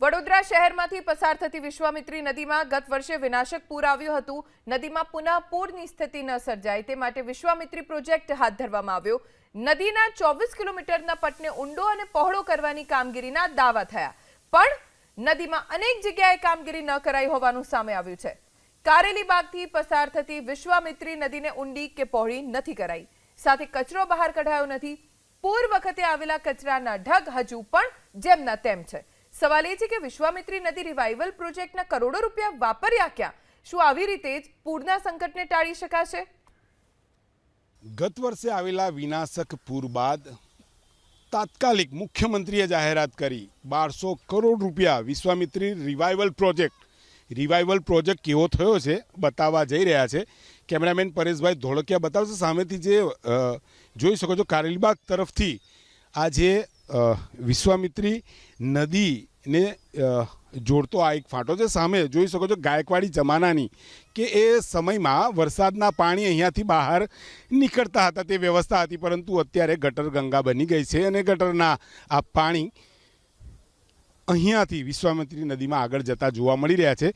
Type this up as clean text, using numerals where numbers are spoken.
વડોદરા શહેરમાંથી પસાર થતી વિશ્વામિત્રી નદીમાં ગત વર્ષે વિનાશક પૂર આવ્યું હતું। નદીમાં પુનઃ પૂરની સ્થિતિ ન સર્જાય તે માટે વિશ્વામિત્રી પ્રોજેક્ટ હાથ ધરવામાં આવ્યો। નદીના 24 કિલોમીટરના પટને ઊંડો અને પહોળો કરવાની કામગીરીના દાવા થયા, પણ નદીમાં અનેક જગ્યાએ કામગીરી ન કરાઈ હોવાનું સામે આવ્યું છે। કારેલીબાગથી પસાર થતી વિશ્વામિત્રી નદીને ઊંડી કે પહોળી નથી કરાઈ, સાથે કચરો બહાર કઢાયો નથી। પૂર વખતે આવેલા કચરાના ઢગ હજુ પણ જેમના તેમ છે। સવાલ એ છે કે વિશ્વામિત્રી નદી રિવાઇવલ પ્રોજેક્ટના કરોડો રૂપિયા વાપર્યા ક્યાં? શું આવી રીતે જ પૂરના સંકટને ટાળી શકાશે? ગત વર્ષે આવેલા વિનાશક પૂર બાદ તાત્કાલિક મુખ્યમંત્રીએ જાહેરાત કરી 1200 કરોડ રૂપિયા વિશ્વામિત્રી રિવાઇવલ પ્રોજેક્ટ કેવો થયો છે બતાવવા જઈ રહ્યા છે। કેમેરામેન પરેશભાઈ ધોળકિયા બતાવશે। સામેથી જે જોઈ શકો છો કારેલીબાગ તરફથી આ જે વિશ્વામિત્રી નદીને જોડતો આ એક ફાંટો છે। સામે જોઈ શકો છો ગાયકવાડી જમાનાની કે એ સમયમાં વરસાદના પાણી અહીંયાથી બહાર નીકળતા હતા તે વ્યવસ્થા હતી, પરંતુ અત્યારે ગટર ગંગા બની ગઈ છે અને ગટરના આ પાણી અહીંયાથી વિશ્વામિત્રી નદીમાં આગળ જતા જોવા મળી રહ્યા છે।